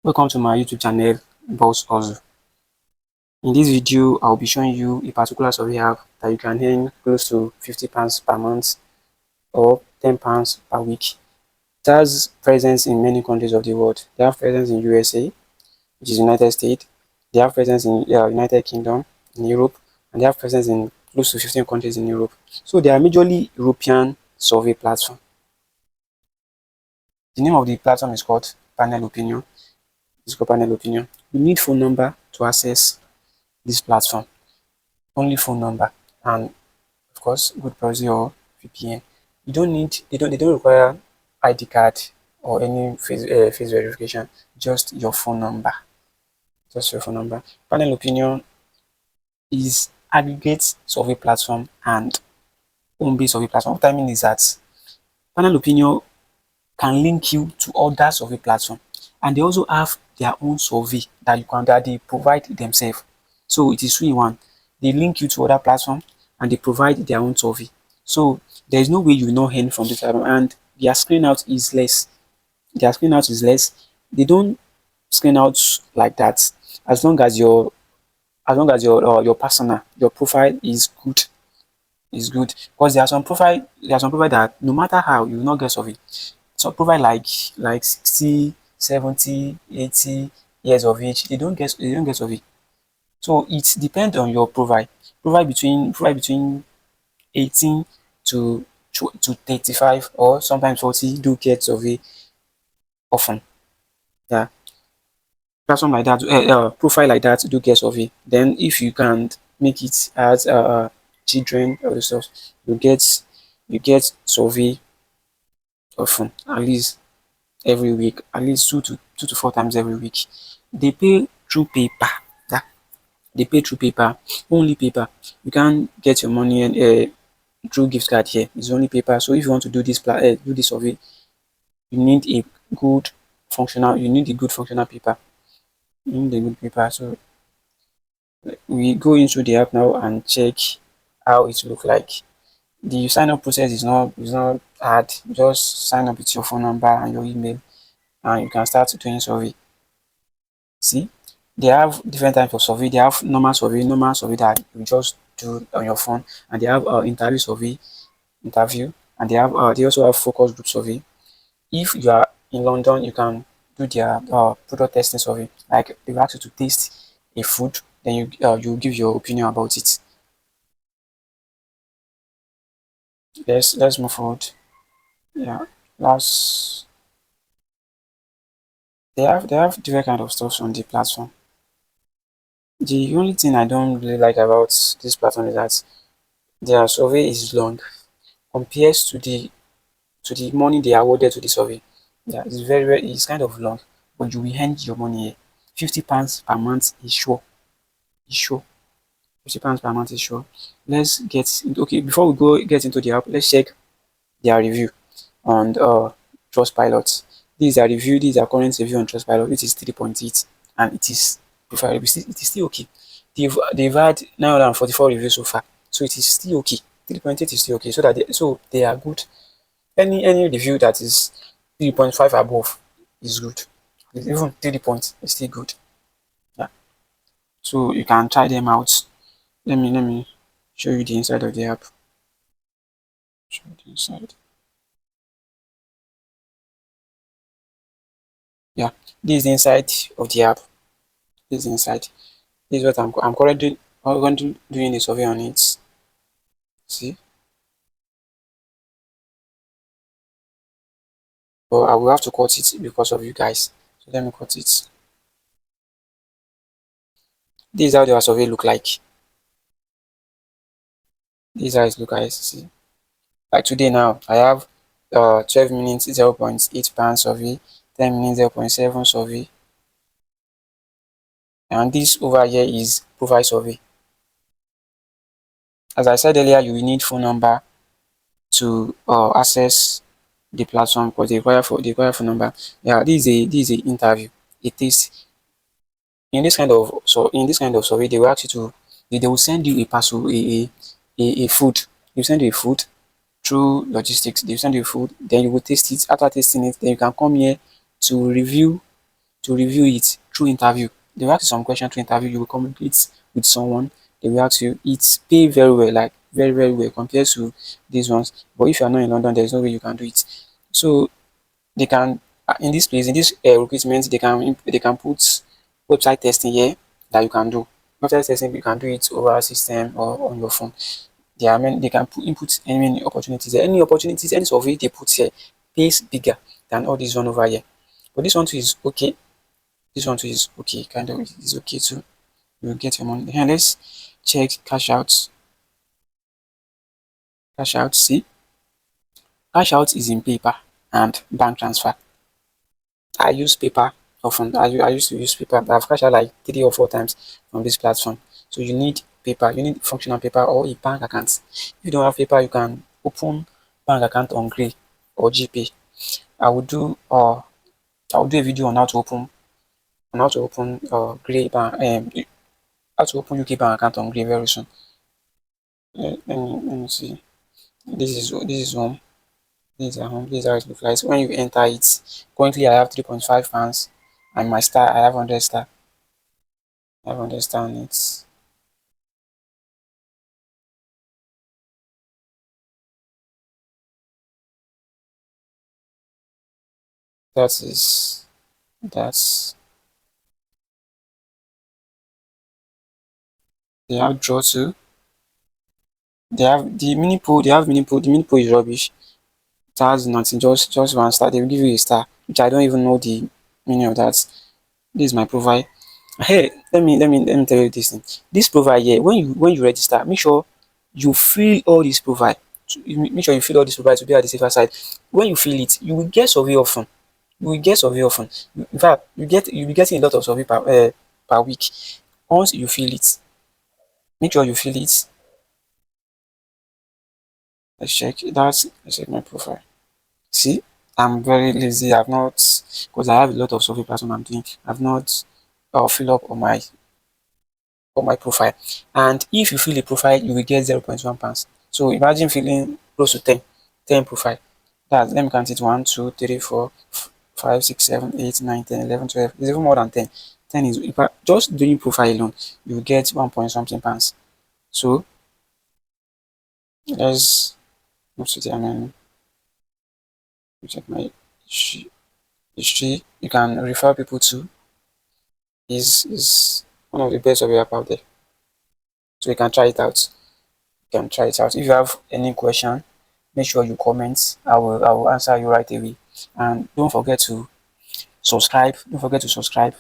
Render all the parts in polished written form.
Welcome to my YouTube channel, Boss Hustle. In this video, I'll be showing you a particular survey app that you can earn close to £50 per month or £10 per week. It has presence in many countries of the world. They have presence in USA, which is United States. They have presence in United Kingdom, in Europe, and they have presence in close to 15 countries in Europe. So they are majorly European survey platform. The name of the platform is called Panel Opinion. It's called Panel Opinion. You need phone number to access this platform. Only phone number, and of course good proxy or VPN. They don't require ID card or any face verification. Just your phone number. Just your phone number. Panel Opinion is aggregate survey platform and home-based survey platform. What I mean is that Panel Opinion can link you to other survey platform, and they also have their own survey that they provide themselves. So it is 3 in 1. They link you to other platform and they provide their own survey. So there is no way you will not earn from this platform, and their screen out is less. Their screen out is less. They don't screen out like that. As long as your personal your profile is good, because there are some profile that no matter how you will not get survey. Some profile like 60, 70, 80 years of age, they don't get survey. So it depends on your profile. Profile between 18 to 35 or sometimes 40 do get survey often. Yeah, platform like that, profile like that do get survey. Then if you can make it as children or the stuff, you get survey often, at least every week, at least 2 to 4 times every week. They pay through paper. Yeah, they pay through paper, only paper. You can't get your money through gift card here. It's only paper. So if you want to do this survey, you need a good functional paper. You need a good paper. So we go into the app now and check how it look like. The sign up process is not hard. Just sign up with your phone number and your email, and you can start doing survey. See, they have different types of survey. They have normal survey that you just do on your phone, and they have interview, and they also have focus group survey. If you are in London, you can do their product testing survey. Like they will ask you to taste a food, then you give your opinion about it. Let's move forward. Yeah, last they have different kind of stuff on the platform. The only thing I don't really like about this platform is that their survey is long compares to the money they awarded to the survey. Yeah, it's kind of long, but you will earn your money here. £50 per month is sure. Is sure. £50 per month is sure. Let's get okay, before we go get into the app, let's check their review on Trustpilot. This is their current review on Trustpilot, which is 3.8, and it is preferable. It is still okay. They've had 944 reviews so far, so it is still okay. 3.8 is still okay. So they are good. Any review that is 3.5 above is good. Even 3 points is still good. Yeah. So you can try them out. Let me show you the inside of the app. Show you the inside. Yeah, this is the inside of the app. This is the inside. This is what I'm currently doing a survey on it. See, but I will have to cut it because of you guys. So let me cut it. This is how the survey look like. This is how it look like. See, like today now, I have 12 minutes 0.8 pound survey, 10 minutes 0.7 survey, and this over here is profile survey. As I said earlier, you will need phone number to access the platform because they require phone number. Yeah, this is a interview. It is in this kind of survey, they will ask you to they will send you a parcel, a food. They will send you a food through logistics. They will send you food, then you will taste it. After tasting it, then you can come here to review to review it through interview. They will ask you some question through interview. You will communicate with someone. They will ask you. It's pay very well, like very very well compared to these ones. But if you are not in London, there is no way you can do it. So they can in this place in this recruitment they can put website testing here that you can do. Website testing you can do it over a system or on your phone. There are many, they can put input any opportunities. Any opportunities, any survey they put here pays bigger than all this one over here. But this one too is okay. This one too is okay, kind of is okay too. You will get your money. Here, let's check cash out. Cash out, see, cash out is in paper and bank transfer. I use paper often. I used to use paper, but I've cashed out like 3 or 4 times from this platform. So you need paper, you need functional paper or a bank account. If you don't have paper, you can open bank account on Grey or GPay. I will do I will do a video on how to open Grey bank how to open UK bank account on Grey very soon. Let me see. This is home. This is home. This is how it looks like. So when you enter it, currently I have 3.5 pounds and my star I have 100 star. I have 100 star on it. That's they have draw too. They have the mini pool. They have mini pool. The mini pool is rubbish. It has nothing. Just one star. They will give you a star, which I don't even know the meaning of that. This is my profile. Hey, let me tell you this thing. This profile here, when you register, make sure you fill all this profile. Make sure you fill all this profile to be at the safer side. When you fill it, you will get survey often. You will get survey often. In fact, you'll be getting a lot of survey per week. Once you fill it, make sure you fill it. Let's check my profile. See, I'm very lazy. I've not because I have a lot of survey platform I'm doing. I've not fill up on my profile. And if you fill a profile, you will get 0.1 pounds. So imagine filling close to 10 profile. Let me count it 1, 2, 3, 4, 5, 6, 7, 8, 9, 10, 11, 12. It's even more than 10. 10 is just doing profile alone, you will get 1 point something pounds. So let's move to the check my history. You can refer people to is one of the best of your app out there. So you can try it out. You can try it out. If you have any question, make sure you comment. I will answer you right away. And don't forget to subscribe. Don't forget to subscribe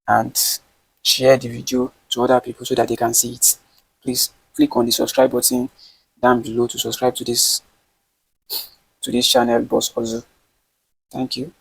and share the video to other people so that they can see it. Please click on the subscribe button down below to subscribe to this channel, Boss Ozu. Thank you.